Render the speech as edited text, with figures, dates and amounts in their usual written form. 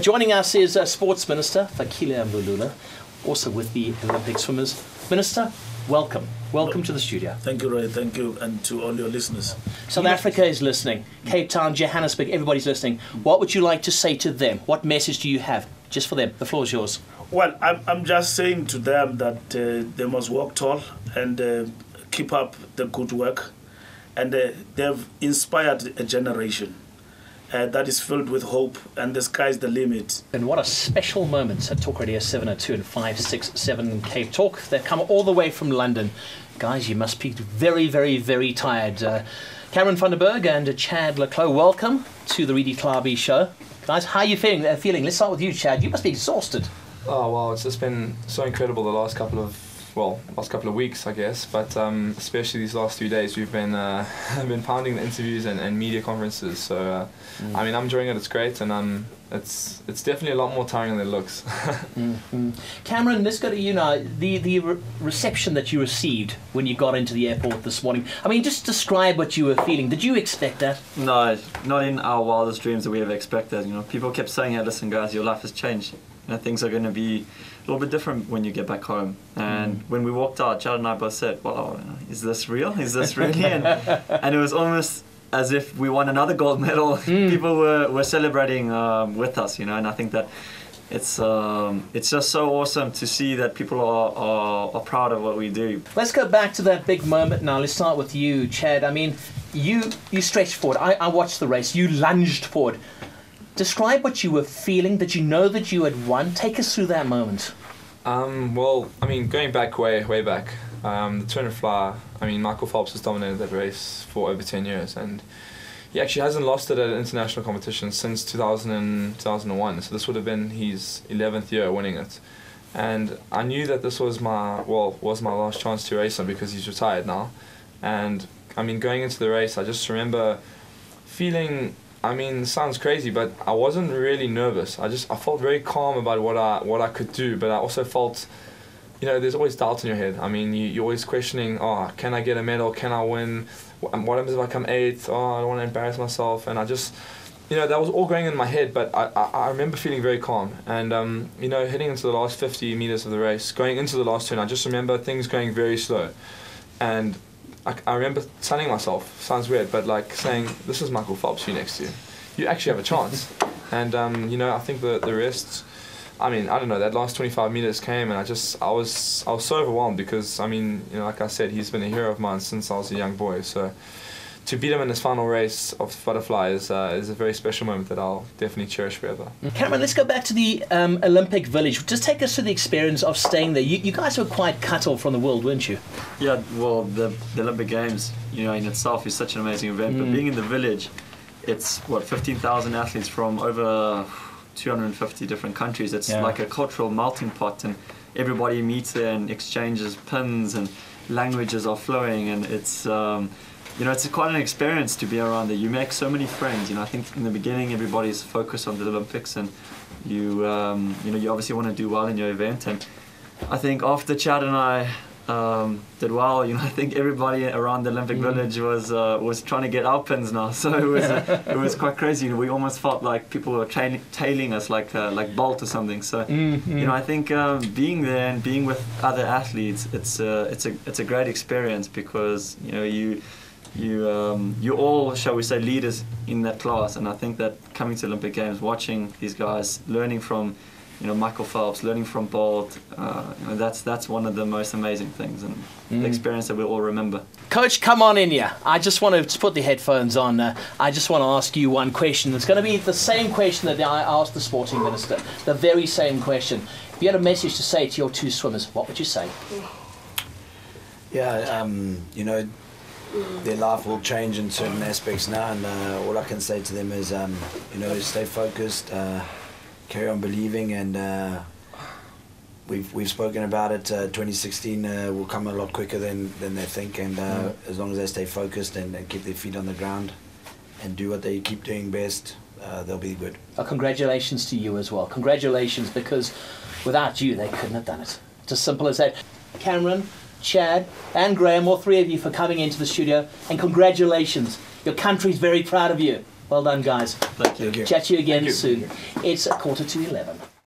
Joining us is Sports Minister Fikile Mbalula, also with the Olympic swimmers. Minister, welcome. Welcome to the studio. Thank you, Ray. Thank you, and to all your listeners. South Africa is listening. Cape Town, Johannesburg, everybody's listening. What would you like to say to them? What message do you have just for them? The floor is yours. Well, I'm just saying to them that they must walk tall and keep up the good work. And they've inspired a generation that is filled with hope, and the sky's the limit. And what a special moment at Talk Radio 702 and 567 Cape Talk. They've come all the way from London. Guys, you must be very, very, very tired. Cameron van der Bergh and Chad Clos, welcome to the Reedy Klabi show. Guys, how are you feeling? Let's start with you, Chad. You must be exhausted. Oh, well, it's just been so incredible the last couple of weeks, I guess, but especially these last 3 days, we've been been pounding the interviews and media conferences. So, I mean, I'm enjoying it. It's great, and it's definitely a lot more tiring than it looks. Cameron, let's go to you now. The reception that you received when you got into the airport this morning. I mean, just describe what you were feeling. Did you expect that? No, not in our wildest dreams that we ever expected. You know, people kept saying, "Hey, listen, guys, your life has changed. You know, things are going to be a little bit different when you get back home." And when we walked out, Chad and I both said, "Wow, is this real? Is this really?" And it was almost as if we won another gold medal. People were celebrating with us, you know. And I think that it's just so awesome to see that people are proud of what we do. Let's go back to that big moment now. Let's start with you, Chad. I mean, you stretched forward. I watched the race. You lunged forward. Describe what you were feeling. Did you know that you had won? Take us through that moment. Well, I mean, going back way back, the 200 fly, I mean, Michael Phelps has dominated that race for over 10 years, and he actually hasn't lost it at an international competition since 2001, so this would have been his 11th year winning it. And I knew that this was my last chance to race him because he's retired now. And I mean, going into the race, I just remember feeling, I mean, it sounds crazy, but I wasn't really nervous. I felt very calm about what I could do, but I also felt, you know, there's always doubt in your head. I mean, you're always questioning, oh, can I get a medal? Can I win? What happens if I come 8th? Oh, I don't want to embarrass myself. And I just, you know, that was all going in my head, but I remember feeling very calm. And, you know, heading into the last 50 meters of the race, going into the last turn, I just remember things going very slow. And I remember telling myself, sounds weird, but like saying, this is Michael Phelps here next to you. You actually have a chance. And, you know, I think the rest, I mean, I don't know, that last 25 meters came and I was so overwhelmed because, I mean, you know, like I said, he's been a hero of mine since I was a young boy. So to beat him in his final race of butterfly is a very special moment that I'll definitely cherish forever. Cameron, let's go back to the Olympic Village. Just take us through the experience of staying there. You guys were quite cut off from the world, weren't you? Yeah, well, the Olympic Games, you know, in itself is such an amazing event, but being in the village, it's, 15,000 athletes from over 250 different countries. It's like a cultural melting pot, and everybody meets there and exchanges pins and languages are flowing, and it's you know, it's quite an experience to be around there. You make so many friends. You know, I think in the beginning everybody's focused on the Olympics, and you know, you obviously want to do well in your event. And I think after Chad and I did well, you know, I think everybody around the Olympic Village was trying to get our pins now. So it was quite crazy. You know, we almost felt like people were tailing us like Bolt or something. So you know, I think being there and being with other athletes, it's a great experience because, you know, you're all, shall we say, leaders in that class. And I think that coming to Olympic Games, watching these guys, learning from, you know, Michael Phelps, learning from Bolt, you know, that's one of the most amazing things, and the experience that we'll all remember. Coach, come on in here. I just want to put the headphones on. I just want to ask you one question. It's going to be the same question that I asked the sporting minister, the very same question. If you had a message to say to your two swimmers, what would you say? Yeah, you know, their life will change in certain aspects now, and all I can say to them is, you know, stay focused, carry on believing, and we've spoken about it. 2016 will come a lot quicker than they think, and as long as they stay focused and keep their feet on the ground and do what they keep doing best, they'll be good. Congratulations to you as well. Congratulations, because without you they couldn't have done it. It's as simple as that. Cameron, Chad and Graham, all three of you, for coming into the studio, and congratulations. Your country's very proud of you. Well done, guys. Thank you. Chat to you again Thank you. soon. It's 11:15.